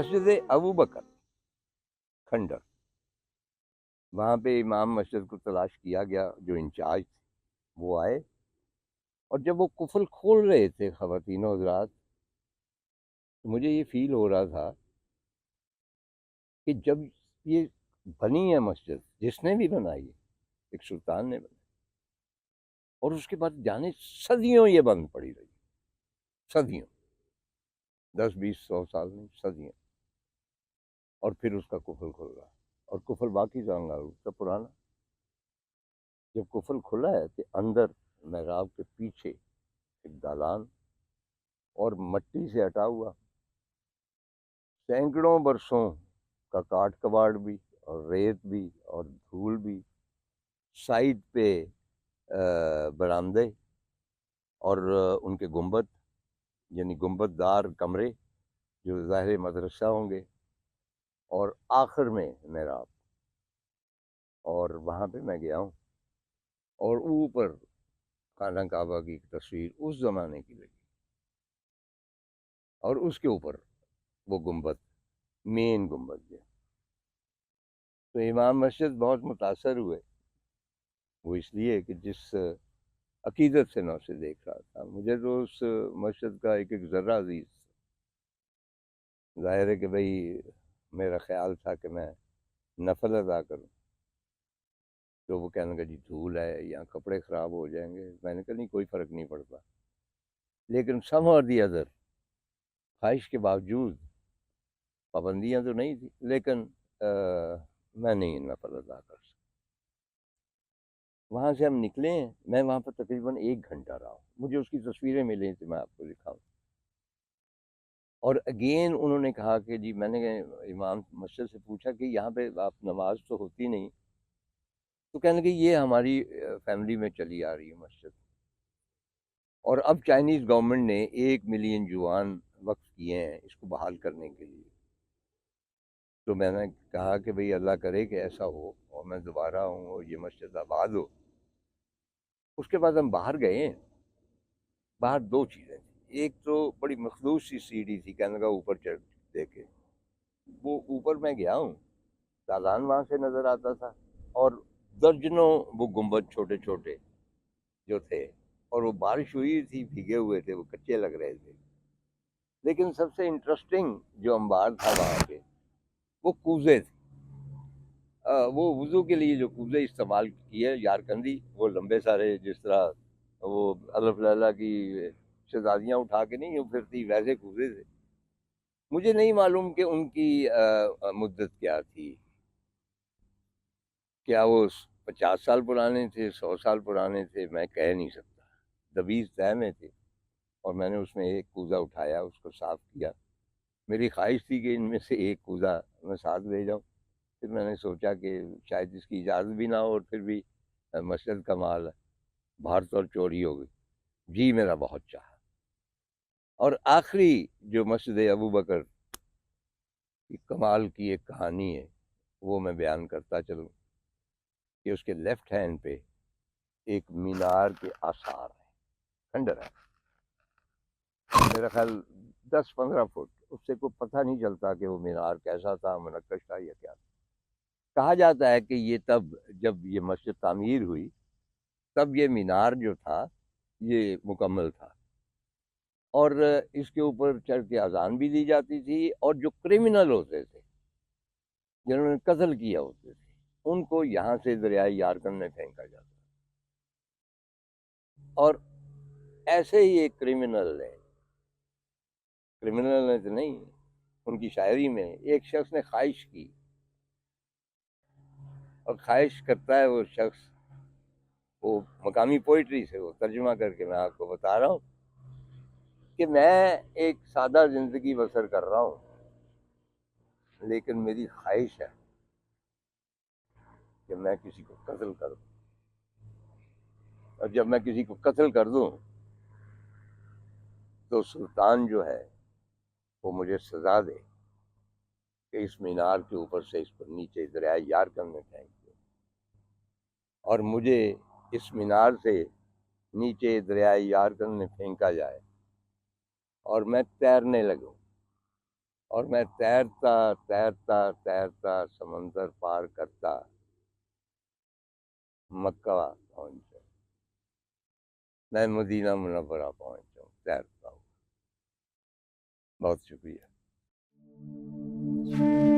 مسجد ابو بکر کھنڈر، وہاں پہ امام مسجد کو تلاش کیا گیا، جو انچارج تھے وہ آئے، اور جب وہ قفل کھول رہے تھے خواتین و حضرات، تو مجھے یہ فیل ہو رہا تھا کہ جب یہ بنی ہے مسجد، جس نے بھی بنائی ہے، ایک سلطان نے بنائی، اور اس کے بعد جانے صدیوں یہ بند پڑی رہی، صدیوں، 10 20 100 سال نہیں، صدیوں، اور پھر اس کا قفل کھل رہا، اور قفل باقی جانگا اس کا پرانا، جب قفل کھلا ہے تو اندر محراب کے پیچھے ایک دالان، اور مٹی سے ہٹا ہوا، سینکڑوں برسوں کا کاٹ کباڑ بھی، اور ریت بھی، اور دھول بھی، سائڈ پہ برآمدے، اور ان کے گنبد، یعنی گنبد دار کمرے جو ظاہر مدرسہ ہوں گے، اور آخر میں محراب، اور وہاں پہ میں گیا ہوں، اور اوپر خانہ کعبہ کی تصویر اس زمانے کی لگی، اور اس کے اوپر وہ گنبد، مین گنبد جو، تو امام مسجد بہت متاثر ہوئے، وہ اس لیے کہ جس عقیدت سے میں اسے دیکھ رہا تھا، مجھے تو اس مسجد کا ایک ایک ذرہ عزیز تھا۔ ظاہر ہے کہ بھئی میرا خیال تھا کہ میں نفل ادا کروں، تو وہ کہنے لگا جی دھول ہے، یہاں کپڑے خراب ہو جائیں گے، میں نے کہا نہیں کوئی فرق نہیں پڑتا، لیکن سم اور دی ادر، خواہش کے باوجود، پابندیاں تو نہیں تھی، لیکن میں نہیں نفل ادا کر سکتا۔ وہاں سے ہم نکلے ہیں، میں وہاں پر تقریباً 1 گھنٹہ رہا ہوں، مجھے اس کی تصویریں ملیں تو میں آپ کو دکھاؤں۔ اور اگین انہوں نے کہا کہ جی، میں نے امام مسجد سے پوچھا کہ یہاں پہ آپ نماز تو ہوتی نہیں، تو کہنے لگے یہ ہماری فیملی میں چلی آ رہی ہے مسجد، اور اب چائنیز گورنمنٹ نے 1 ملین یوان وقف کیے ہیں اس کو بحال کرنے کے لیے، تو میں نے کہا کہ بھئی اللہ کرے کہ ایسا ہو اور میں دوبارہ ہوں اور یہ مسجد آباد ہو۔ اس کے بعد ہم باہر گئے ہیں، باہر 2 چیزیں تھیں، ایک تو بڑی مخصوص سی سیڑھی تھی، کہنے لگا اوپر چڑھ دیکھے، وہ اوپر میں گیا ہوں، دالان وہاں سے نظر آتا تھا، اور درجنوں وہ گنبد چھوٹے چھوٹے جو تھے، اور وہ بارش ہوئی تھی، بھیگے ہوئے تھے، وہ کچے لگ رہے تھے، لیکن سب سے انٹرسٹنگ جو انبار تھا وہاں پہ، وہ کوزے تھے، وہ وضو کے لیے جو کوزے استعمال کیے، یارکندی، وہ لمبے سارے، جس طرح وہ الف لیلہ کی شہزادیاں اٹھا کے نہیں پھرتی، ویسے کوزے تھے۔ مجھے نہیں معلوم کہ ان کی مدت کیا تھی، کیا وہ 50 سال پرانے تھے، 100 سال پرانے تھے، میں کہہ نہیں سکتا، دویز طے میں تھے، اور میں نے اس میں ایک کوزہ اٹھایا، اس کو صاف کیا، میری خواہش تھی کہ ان میں سے ایک کوزہ میں ساتھ لے جاؤں، پھر میں نے سوچا کہ شاید اس کی اجازت بھی نہ ہو، اور پھر بھی مسجد کا مال ہے، بھارت اور چوری ہو گئی، جی میرا بہت چاہا۔ اور آخری جو مسجد ابو بکر کی کمال کی ایک کہانی ہے، وہ میں بیان کرتا چلوں کہ اس کے لیفٹ ہینڈ پہ ایک مینار کے آثار ہیں، کھنڈر ہے، میرا خیال 10 15 فٹ، اس سے کوئی پتہ نہیں چلتا کہ وہ مینار کیسا تھا، منقش تھا یا کیا تھا۔ کہا جاتا ہے کہ یہ تب جب یہ مسجد تعمیر ہوئی، تب یہ مینار جو تھا یہ مکمل تھا، اور اس کے اوپر چڑھ کے اذان بھی دی جاتی تھی، اور جو کرمنل ہوتے تھے، جنہوں نے قتل کیا ہوتے تھے، ان کو یہاں سے دریائے یارکن میں پھینکا جاتا، اور ایسے ہی ایک کرمنل ہے، کرمنل نے تو نہیں، ان کی شاعری میں ایک شخص نے خواہش کی، اور خواہش کرتا ہے وہ شخص، وہ مقامی پوئٹری سے وہ ترجمہ کر کے میں آپ کو بتا رہا ہوں کہ میں ایک سادہ زندگی بسر کر رہا ہوں، لیکن میری خواہش ہے کہ میں کسی کو قتل کر دوں، اور جب میں کسی کو قتل کر دوں تو سلطان جو ہے وہ مجھے سزا دے کہ اس مینار کے اوپر سے اس پر نیچے دریائے یارکن میں پھینک دے، اور مجھے اس مینار سے نیچے دریائے یارکن میں پھینکا جائے، اور میں تیرنے لگوں، اور میں تیرتا تیرتا تیرتا سمندر پار کرتا مکہ پہنچا، میں مدینہ منورہ پہنچا ہوں تیرتا ہوں۔ بہت شکریہ۔